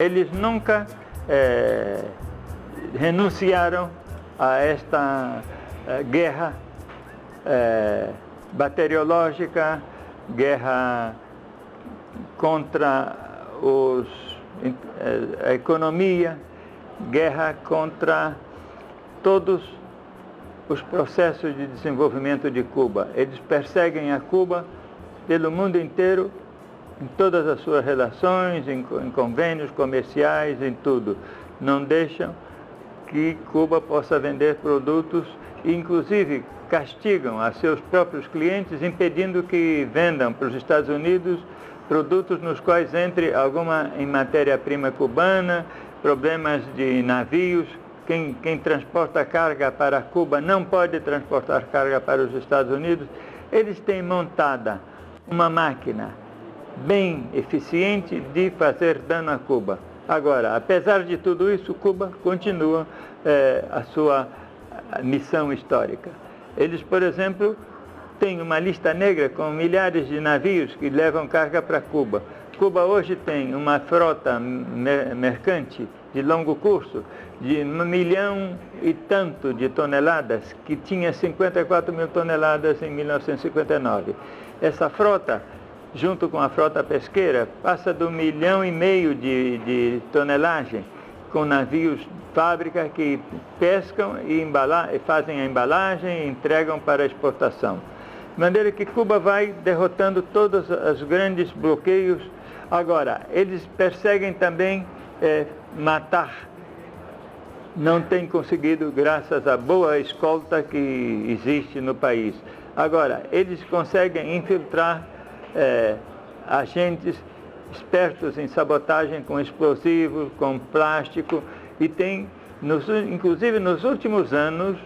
Eles nunca renunciaram a esta guerra bacteriológica, guerra contra a economia, guerra contra todos os processos de desenvolvimento de Cuba. Eles perseguem a Cuba pelo mundo inteiro, em todas as suas relações, em convênios comerciais, em tudo. Não deixam que Cuba possa vender produtos, e inclusive castigam a seus próprios clientes, impedindo que vendam para os Estados Unidos produtos nos quais entre alguma em matéria-prima cubana, problemas de navios. Quem transporta carga para Cuba não pode transportar carga para os Estados Unidos. Eles têm montada uma máquina bem eficiente de fazer dano a Cuba. Agora, apesar de tudo isso, Cuba continua a sua missão histórica. Eles, por exemplo, têm uma lista negra com milhares de navios que levam carga para Cuba. Cuba hoje tem uma frota mercante de longo curso de 1 milhão e tanto de toneladas, que tinha 54 mil toneladas em 1959. Essa frota, junto com a frota pesqueira, passa do 1,5 milhão de tonelagem, com navios fábrica que pescam e fazem a embalagem e entregam para exportação. De maneira que Cuba vai derrotando todos os grandes bloqueios. Agora, eles perseguem também matar. Não tem conseguido, graças à boa escolta que existe no país. Agora, eles conseguem infiltrar agentes espertos em sabotagem com explosivos, com plástico, e tem, inclusive nos últimos anos,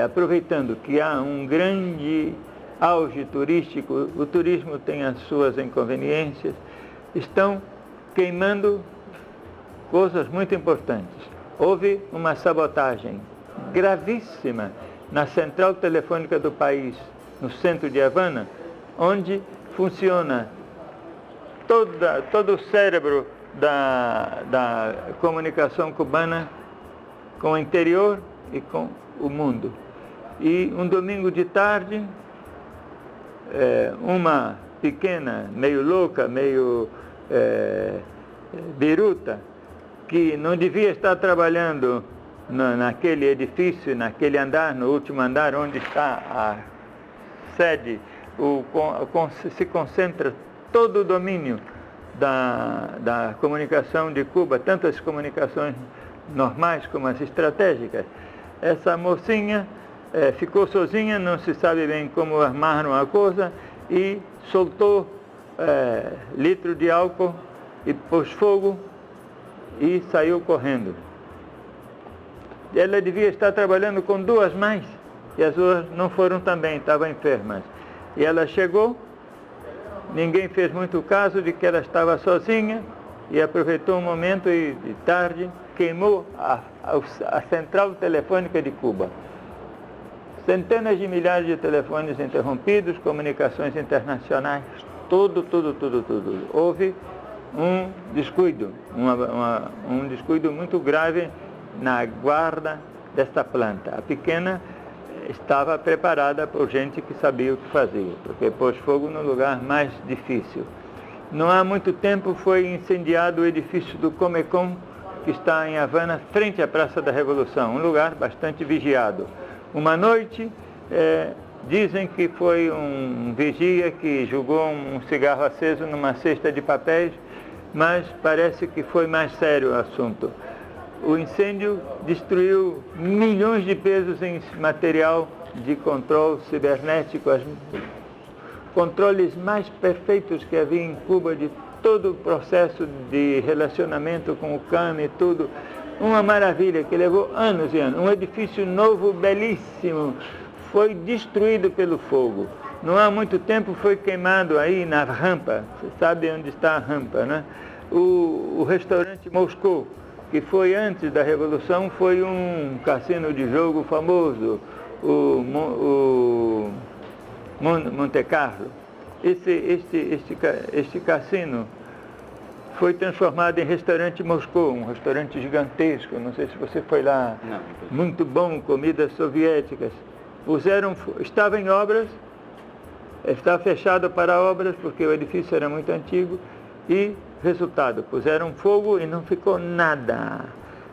aproveitando que há um grande auge turístico, o turismo tem as suas inconveniências, estão queimando coisas muito importantes. Houve uma sabotagem gravíssima na central telefônica do país, no centro de Havana, onde funciona todo o cérebro da comunicação cubana com o interior e com o mundo. E um domingo de tarde, uma pequena, meio louca, meio biruta, que não devia estar trabalhando naquele edifício, naquele andar, no último andar, onde está a sede, se concentra todo o domínio da comunicação de Cuba, tanto as comunicações normais como as estratégicas. Essa mocinha ficou sozinha, não se sabe bem como armaram a coisa, e soltou litro de álcool e pôs fogo e saiu correndo. Ela devia estar trabalhando com 2 mais, e as 2 não foram também, estavam enfermas. E ela chegou, ninguém fez muito caso de que ela estava sozinha, e aproveitou um momento e de tarde queimou a central telefônica de Cuba. Centenas de milhares de telefones interrompidos, comunicações internacionais, tudo. Houve um descuido, um descuido muito grave na guarda desta planta. A pequena estava preparada por gente que sabia o que fazia, porque pôs fogo no lugar mais difícil. Não há muito tempo foi incendiado o edifício do Comecon, que está em Havana, frente à Praça da Revolução, um lugar bastante vigiado. Uma noite, dizem que foi um vigia que jogou um cigarro aceso numa cesta de papéis, mas parece que foi mais sério o assunto. O incêndio destruiu milhões de pesos em material de controle cibernético, os controles mais perfeitos que havia em Cuba de todo o processo de relacionamento com o CAM e tudo. Uma maravilha que levou anos e anos. Um edifício novo, belíssimo, foi destruído pelo fogo. Não há muito tempo foi queimado aí na rampa, você sabe onde está a rampa, né? O restaurante Moscou, que foi antes da Revolução, foi um cassino de jogo famoso, o Monte Carlo. Este cassino foi transformado em restaurante Moscou, um restaurante gigantesco, não sei se você foi lá. Não. Muito bom, comidas soviéticas. Estava em obras, estava fechado para obras, porque o edifício era muito antigo, e, resultado, puseram fogo e não ficou nada.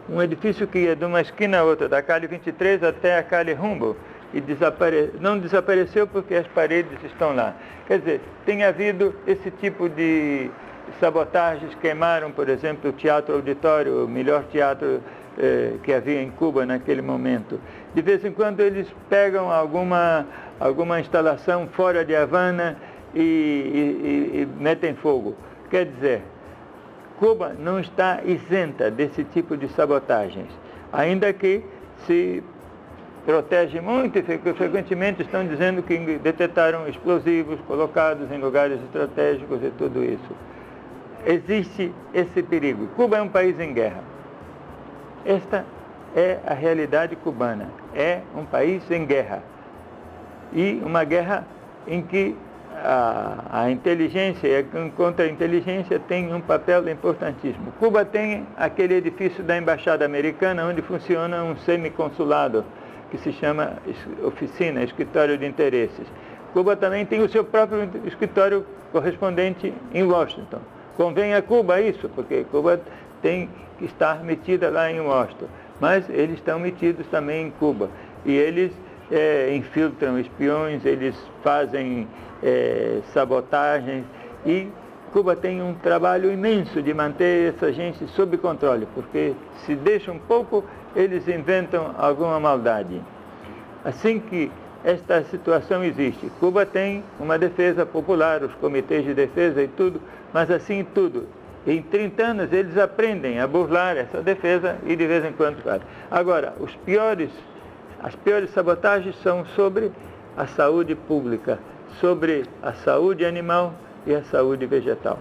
Um edifício que ia de uma esquina a outra, da Calle 23 até a Calle Humboldt, e não desapareceu porque as paredes estão lá. Quer dizer, tem havido esse tipo de sabotagens. Queimaram, por exemplo, o Teatro Auditório, o melhor teatro que havia em Cuba naquele momento. De vez em quando eles pegam alguma instalação fora de Havana e metem fogo. Quer dizer, Cuba não está isenta desse tipo de sabotagens, ainda que se protege muito e frequentemente estão dizendo que detectaram explosivos colocados em lugares estratégicos e tudo isso. Existe esse perigo. Cuba é um país em guerra. Esta é a realidade cubana. É um país em guerra. E uma guerra em que a inteligência e a contra-inteligência têm um papel importantíssimo. Cuba tem aquele edifício da Embaixada Americana, onde funciona um semi-consulado, que se chama oficina, escritório de interesses. Cuba também tem o seu próprio escritório correspondente em Washington. Convém a Cuba isso, porque Cuba tem que estar metida lá em Washington. Mas eles estão metidos também em Cuba. E eles infiltram espiões, eles fazem sabotagens. E Cuba tem um trabalho imenso de manter essa gente sob controle, porque se deixa um pouco, eles inventam alguma maldade. Assim que esta situação existe, Cuba tem uma defesa popular, os comitês de defesa e tudo, mas assim tudo. Em 30 anos eles aprendem a burlar essa defesa e de vez em quando fazem. Agora, as piores sabotagens são sobre a saúde pública, sobre a saúde animal e a saúde vegetal.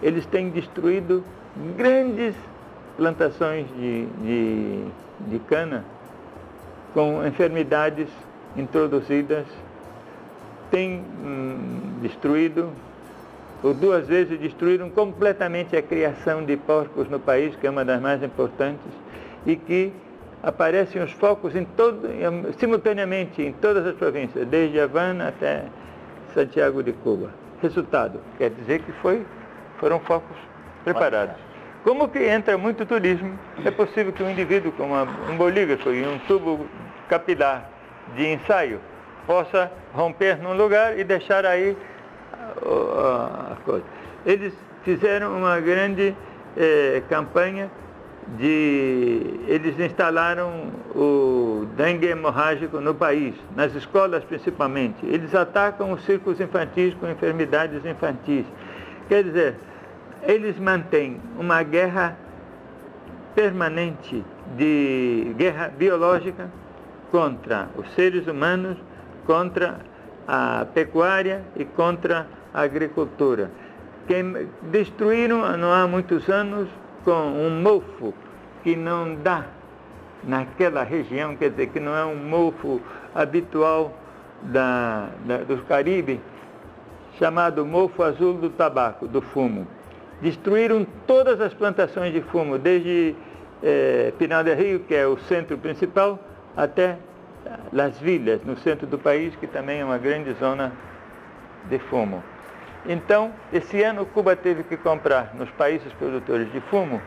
Eles têm destruído grandes plantações de cana com enfermidades introduzidas, têm destruído, ou 2 vezes destruíram completamente a criação de porcos no país, que é uma das mais importantes, e que aparecem os focos simultaneamente em todas as províncias, desde Havana até Santiago de Cuba. Resultado, quer dizer que foram focos preparados. Como que entra muito turismo, é possível que um indivíduo com um bolígrafo e um tubo capilar de ensaio possa romper num lugar e deixar aí a coisa. Eles fizeram uma grande campanha eles instalaram o dengue hemorrágico no país, nas escolas principalmente. Eles atacam os círculos infantis com enfermidades infantis. Quer dizer, eles mantêm uma guerra permanente, de guerra biológica contra os seres humanos, contra a pecuária e contra a agricultura. Que destruíram, não há muitos anos, com um mofo que não dá naquela região, quer dizer, que não é um mofo habitual do Caribe, chamado mofo azul do tabaco, do fumo. Destruíram todas as plantações de fumo, desde Pinal del Rio, que é o centro principal, até Las Villas, no centro do país, que também é uma grande zona de fumo. Então, esse ano Cuba teve que comprar nos países produtores de fumo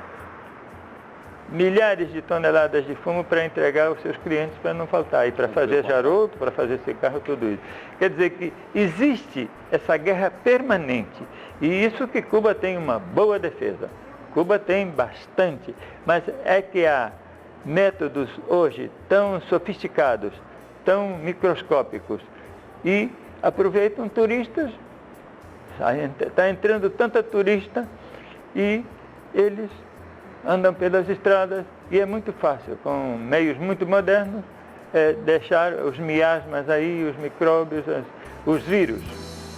milhares de toneladas de fumo para entregar aos seus clientes, para não faltar, e para fazer charuto, para fazer cigarro, tudo isso. Quer dizer que existe essa guerra permanente, e isso que Cuba tem uma boa defesa. Cuba tem bastante, mas é que há métodos hoje tão sofisticados, tão microscópicos, e aproveitam turistas. Está entrando tanta turista e eles andam pelas estradas e é muito fácil, com meios muito modernos, deixar os miasmas aí, os micróbios, os vírus.